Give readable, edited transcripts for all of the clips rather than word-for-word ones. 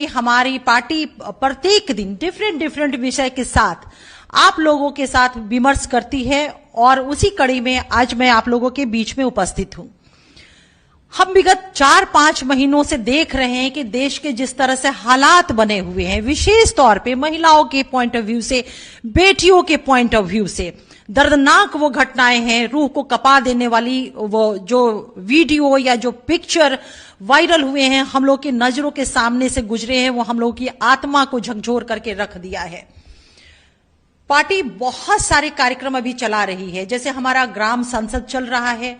हमारी पार्टी प्रत्येक दिन डिफरेंट विषय के साथ आप लोगों के साथ विमर्श करती है और उसी कड़ी में आज मैं आप लोगों के बीच में उपस्थित हूं। हम विगत 4-5 महीनों से देख रहे हैं कि देश के जिस तरह से हालात बने हुए हैं, विशेष तौर पे महिलाओं के पॉइंट ऑफ व्यू से, बेटियों के पॉइंट ऑफ व्यू से दर्दनाक वो घटनाएं हैं, रूह को कपा देने वाली वो जो वीडियो या जो पिक्चर वायरल हुए हैं, हम लोग की नजरों के सामने से गुजरे हैं, वो हम लोग की आत्मा को झकझोर करके रख दिया है। पार्टी बहुत सारे कार्यक्रम अभी चला रही है, जैसे हमारा ग्राम संसद चल रहा है।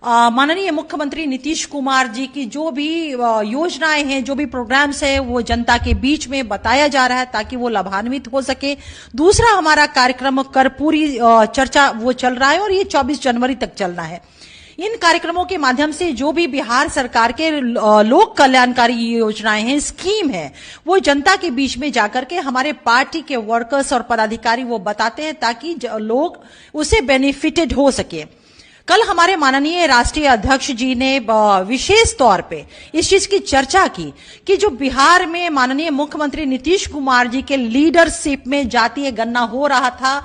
माननीय मुख्यमंत्री नीतीश कुमार जी की जो भी योजनाएं हैं, जो भी प्रोग्राम्स है, वो जनता के बीच में बताया जा रहा है ताकि वो लाभान्वित हो सके। दूसरा हमारा कार्यक्रम कर्पूरी चर्चा वो चल रहा है और ये 24 जनवरी तक चलना है। इन कार्यक्रमों के माध्यम से जो भी बिहार सरकार के लोक कल्याणकारी योजनाएं हैं, स्कीम है, वो जनता के बीच में जाकर के हमारे पार्टी के वर्कर्स और पदाधिकारी वो बताते हैं ताकि लोग उसे बेनिफिटेड हो सके। कल हमारे माननीय राष्ट्रीय अध्यक्ष जी ने विशेष तौर पे इस चीज की चर्चा की कि जो बिहार में माननीय मुख्यमंत्री नीतीश कुमार जी के लीडरशिप में जातीय गणना हो रहा था,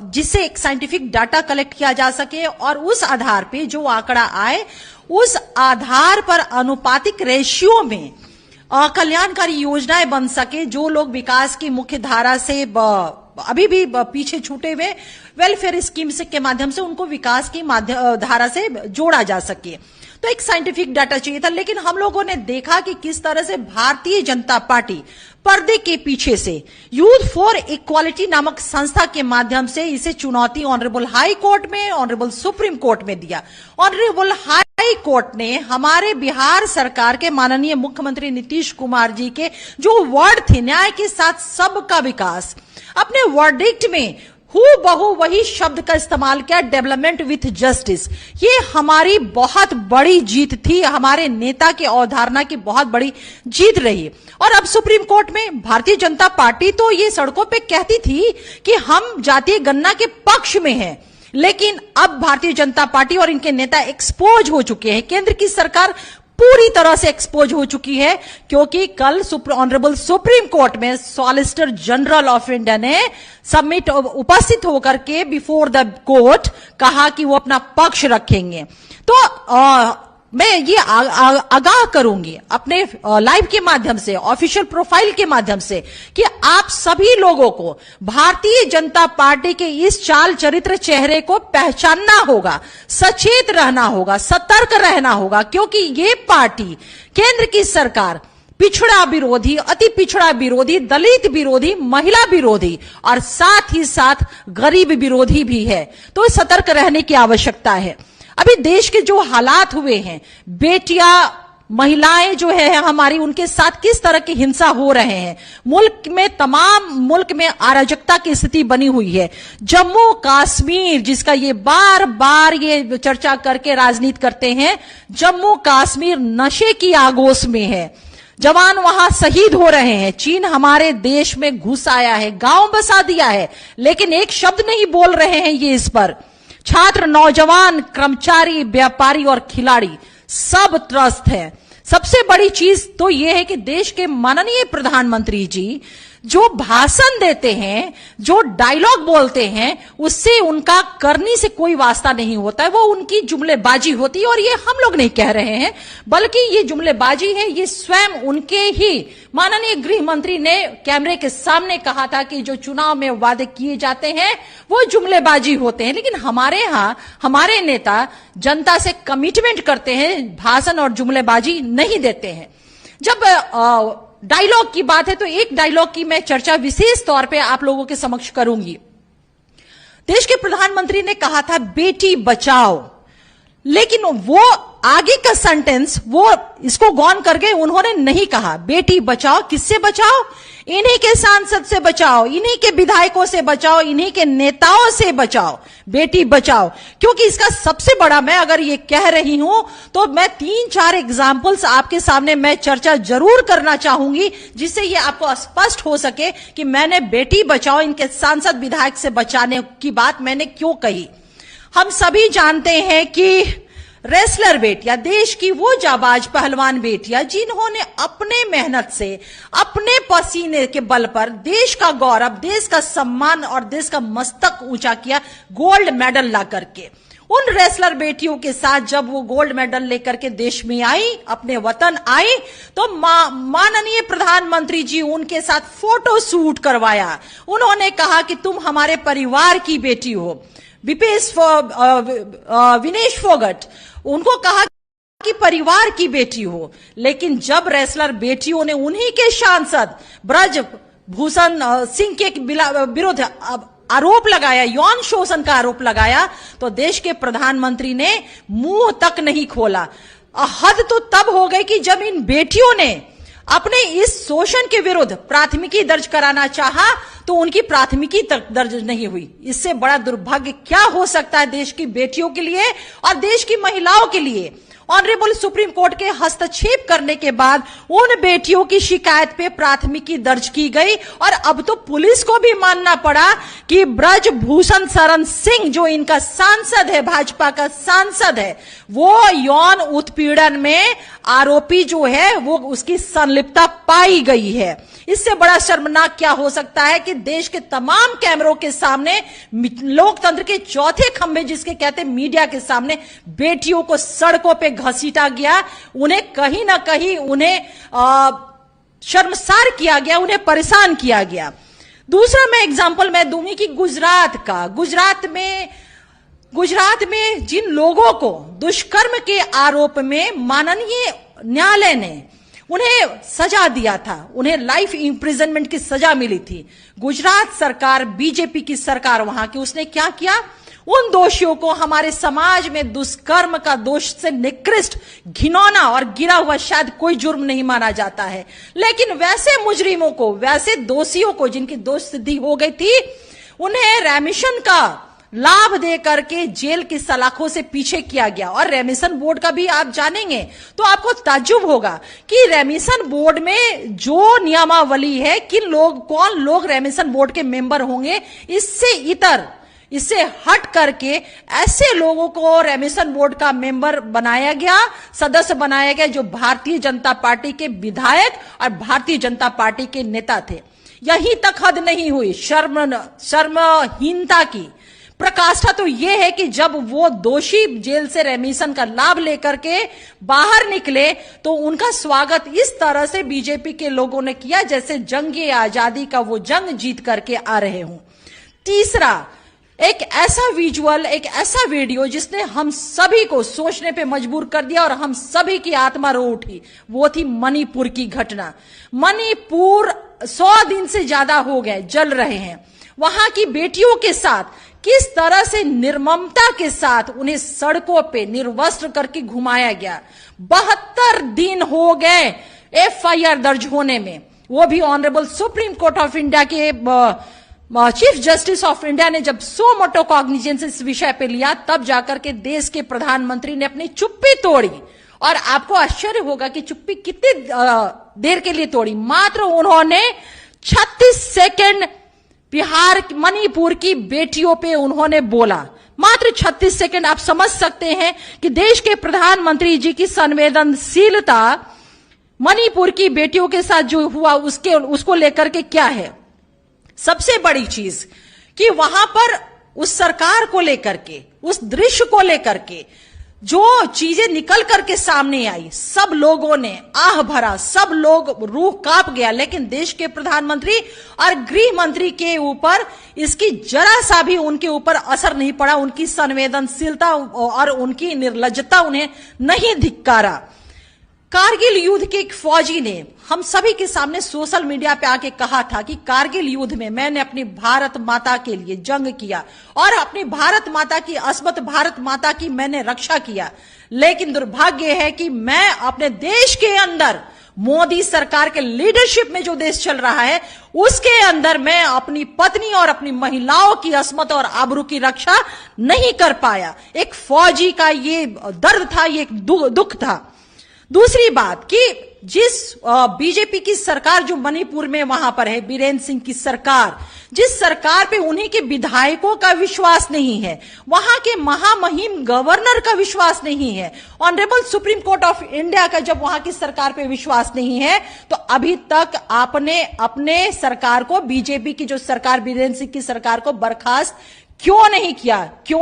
जिससे एक साइंटिफिक डाटा कलेक्ट किया जा सके और उस आधार पे जो आंकड़ा आए, उस आधार पर अनुपातिक रेशियो में कल्याणकारी योजनाएं बन सके। जो लोग विकास की मुख्य धारा से अभी भी पीछे छूटे हुए वेलफेयर स्कीम्स के माध्यम से उनको विकास की धारा से जोड़ा जा सके, तो एक साइंटिफिक डाटा चाहिए था। लेकिन हम लोगों ने देखा कि किस तरह से भारतीय जनता पार्टी पर्दे के पीछे से यूथ फॉर इक्वालिटी नामक संस्था के माध्यम से इसे चुनौती ऑनरेबल हाई कोर्ट में, ऑनरेबल सुप्रीम कोर्ट में दिया। ऑनरेबल हाई कोर्ट ने हमारे बिहार सरकार के माननीय मुख्यमंत्री नीतीश कुमार जी के जो वर्ड थे, न्याय के साथ सबका विकास, अपने वर्डिक्ट में हूबहू वही शब्द का इस्तेमाल किया, डेवलपमेंट विथ जस्टिस। ये हमारी बहुत बड़ी जीत थी, हमारे नेता की अवधारणा की बहुत बड़ी जीत रही। और अब सुप्रीम कोर्ट में भारतीय जनता पार्टी तो ये सड़कों पे कहती थी कि हम जातीय गणना के पक्ष में हैं, लेकिन अब भारतीय जनता पार्टी और इनके नेता एक्सपोज हो चुके हैं। केंद्र की सरकार पूरी तरह से एक्सपोज हो चुकी है, क्योंकि कल ऑनरेबल सुप्रीम कोर्ट में सॉलिसिटर जनरल ऑफ इंडिया ने उपस्थित होकर के बिफोर द कोर्ट कहा कि वो अपना पक्ष रखेंगे। तो मैं ये आगाह करूंगी अपने लाइव के माध्यम से, ऑफिशियल प्रोफाइल के माध्यम से, कि आप सभी लोगों को भारतीय जनता पार्टी के इस चाल चरित्र चेहरे को पहचानना होगा, सचेत रहना होगा, सतर्क रहना होगा, क्योंकि ये पार्टी, केंद्र की सरकार पिछड़ा विरोधी, अति पिछड़ा विरोधी, दलित विरोधी, महिला विरोधी और साथ ही साथ गरीब विरोधी भी है। तो सतर्क रहने की आवश्यकता है। अभी देश के जो हालात हुए हैं, बेटियां, महिलाएं जो है हमारी, उनके साथ किस तरह की हिंसा हो रहे हैं, मुल्क में, तमाम मुल्क में अराजकता की स्थिति बनी हुई है। जम्मू कश्मीर, जिसका ये बार बार ये चर्चा करके राजनीति करते हैं, जम्मू कश्मीर नशे की आगोश में है, जवान वहां शहीद हो रहे हैं। चीन हमारे देश में घुस आया है, गांव बसा दिया है, लेकिन एक शब्द नहीं बोल रहे हैं ये इस पर। छात्र, नौजवान, कर्मचारी, व्यापारी और खिलाड़ी सब त्रस्त हैं। सबसे बड़ी चीज तो यह है कि देश के माननीय प्रधानमंत्री जी जो भाषण देते हैं, जो डायलॉग बोलते हैं, उससे उनका करनी से कोई वास्ता नहीं होता है, वो उनकी जुमलेबाजी होती है। और ये हम लोग नहीं कह रहे हैं, बल्कि ये जुमलेबाजी है, ये स्वयं उनके ही माननीय गृह मंत्री ने कैमरे के सामने कहा था कि जो चुनाव में वादे किए जाते हैं वो जुमलेबाजी होते हैं। लेकिन हमारे यहां हमारे नेता जनता से कमिटमेंट करते हैं, भाषण और जुमलेबाजी नहीं देते हैं। जब डायलॉग की बात है तो एक डायलॉग की मैं चर्चा विशेष तौर पे आप लोगों के समक्ष करूंगी। देश के प्रधानमंत्री ने कहा था बेटी बचाओ, लेकिन वो आगे का सेंटेंस वो इसको गौन करके उन्होंने नहीं कहा बेटी बचाओ। किससे बचाओ? इन्हीं के सांसद से बचाओ, इन्हीं के विधायकों से बचाओ, इन्हीं के नेताओं से बचाओ, बेटी बचाओ। क्योंकि इसका सबसे बड़ा, मैं अगर ये कह रही हूं तो मैं 3-4 एग्जाम्पल्स आपके सामने मैं चर्चा जरूर करना चाहूंगी, जिससे ये आपको स्पष्ट हो सके कि मैंने बेटी बचाओ, इनके सांसद विधायक से बचाने की बात मैंने क्यों कही। हम सभी जानते हैं कि रेसलर बेटियां, देश की वो जाबाज पहलवान बेटियां जिन्होंने अपने मेहनत से, अपने पसीने के बल पर देश का गौरव, देश का सम्मान और देश का मस्तक ऊंचा किया गोल्ड मेडल ला करके। उन रेसलर बेटियों के साथ जब वो गोल्ड मेडल लेकर के देश में आई, अपने वतन आई, तो माननीय प्रधानमंत्री जी उनके साथ फोटो शूट करवाया। उन्होंने कहा कि तुम हमारे परिवार की बेटी हो। विनेश फोगट, उनको कहा कि परिवार की बेटी हो। लेकिन जब रेसलर बेटियों ने उन्हीं के सांसद ब्रज भूषण सिंह के विरुद्ध आरोप लगाया, यौन शोषण का आरोप लगाया, तो देश के प्रधानमंत्री ने मुंह तक नहीं खोला। हद तो तब हो गई कि जब इन बेटियों ने अपने इस शोषण के विरुद्ध प्राथमिकी दर्ज कराना चाहा तो उनकी प्राथमिकी तक दर्ज नहीं हुई। इससे बड़ा दुर्भाग्य क्या हो सकता है देश की बेटियों के लिए और देश की महिलाओं के लिए। ऑनरेबल सुप्रीम कोर्ट के हस्तक्षेप करने के बाद उन बेटियों की शिकायत पे प्राथमिकी दर्ज की गई और अब तो पुलिस को भी मानना पड़ा कि ब्रज भूषण शरण सिंह, जो इनका सांसद है, भाजपा का सांसद है, वो यौन उत्पीड़न में आरोपी जो है वो उसकी संलिप्तता पाई गई है। इससे बड़ा शर्मनाक क्या हो सकता है कि देश के तमाम कैमरों के सामने, लोकतंत्र के चौथे खंभे जिसके कहते मीडिया के सामने, बेटियों को सड़कों पे घसीटा गया, उन्हें कहीं ना कहीं शर्मसार किया गया, उन्हें परेशान किया गया। दूसरा मैं एग्जांपल मैं दूंगी कि गुजरात का। गुजरात में जिन लोगों को दुष्कर्म के आरोप में माननीय न्यायालय ने उन्हें सजा दिया था, उन्हें लाइफ इंप्रिजनमेंट की सजा मिली थी। गुजरात सरकार, बीजेपी की सरकार वहां की, उसने क्या किया, उन दोषियों को हमारे समाज में दुष्कर्म का दोष से निकृष्ट, घिनौना और गिरा हुआ शायद कोई जुर्म नहीं माना जाता है, लेकिन वैसे मुजरिमों को, वैसे दोषियों को जिनकी दोष सिद्धि हो गई थी, उन्हें रेमिशन का लाभ दे करके जेल की सलाखों से पीछे किया गया। और रेमिशन बोर्ड का भी आप जानेंगे तो आपको ताज्जुब होगा कि रेमिशन बोर्ड में जो नियमावली है, कौन लोग रेमिशन बोर्ड के मेंबर होंगे, इससे हट करके ऐसे लोगों को रेमिशन बोर्ड का मेंबर बनाया गया, सदस्य बनाया गया, जो भारतीय जनता पार्टी के विधायक और भारतीय जनता पार्टी के नेता थे। यहीं तक हद नहीं हुई, शर्महीनता की प्रकाष्ठा तो यह है कि जब वो दोषी जेल से रेमिशन का लाभ लेकर के बाहर निकले तो उनका स्वागत इस तरह से बीजेपी के लोगों ने किया जैसे जंग आजादी का वो जंग जीत करके आ रहे हों। तीसरा, एक ऐसा विजुअल, एक ऐसा वीडियो जिसने हम सभी को सोचने पे मजबूर कर दिया और हम सभी की आत्मा रो उठी, वो थी मणिपुर की घटना। मणिपुर 100 दिन से ज्यादा हो गए जल रहे हैं। वहां की बेटियों के साथ किस तरह से निर्ममता के साथ उन्हें सड़कों पे निर्वस्त्र करके घुमाया गया। 72 दिन हो गए एफआईआर दर्ज होने में, वो भी honourable supreme court of India के चीफ जस्टिस ऑफ इंडिया ने जब सो मोटो कॉग्निजेंस इस विषय पे लिया, तब जाकर के देश के प्रधानमंत्री ने अपनी चुप्पी तोड़ी। और आपको आश्चर्य होगा कि चुप्पी कितनी देर के लिए तोड़ी, मात्र उन्होंने 36 सेकंड मणिपुर की बेटियों पे उन्होंने बोला, मात्र 36 सेकंड। आप समझ सकते हैं कि देश के प्रधानमंत्री जी की संवेदनशीलता मणिपुर की बेटियों के साथ जो हुआ उसको लेकर के क्या है। सबसे बड़ी चीज कि वहां पर उस सरकार को लेकर के, उस दृश्य को लेकर के जो चीजें निकल करके सामने आई, सब लोगों ने आह भरा, सब लोग रूह कांप गया। लेकिन देश के प्रधानमंत्री और गृह मंत्री के ऊपर इसकी जरा सा भी उनके ऊपर असर नहीं पड़ा। उनकी संवेदनशीलता और उनकी निर्लज्जता उन्हें नहीं धिक्कारा। कारगिल युद्ध के एक फौजी ने हम सभी के सामने सोशल मीडिया पे आके कहा था कि कारगिल युद्ध में मैंने अपनी भारत माता के लिए जंग किया और अपनी भारत माता की, अस्मत भारत माता की मैंने रक्षा किया। लेकिन दुर्भाग्य है कि मैं अपने देश के अंदर, मोदी सरकार के लीडरशिप में जो देश चल रहा है, उसके अंदर मैं अपनी पत्नी और अपनी महिलाओं की अस्मत और आबरू की रक्षा नहीं कर पाया। एक फौजी का ये दर्द था, ये एक दुख था। दूसरी बात कि जिस बीजेपी की सरकार जो मणिपुर में वहां पर है, बीरेन सिंह की सरकार, जिस सरकार पे उन्हीं के विधायकों का विश्वास नहीं है, वहां के महामहिम गवर्नर का विश्वास नहीं है, honourable supreme court of India का जब वहां की सरकार पे विश्वास नहीं है, तो अभी तक आपने अपने सरकार को, बीजेपी की जो सरकार, बीरेंद्र सिंह की सरकार को बर्खास्त क्यों नहीं किया? क्यों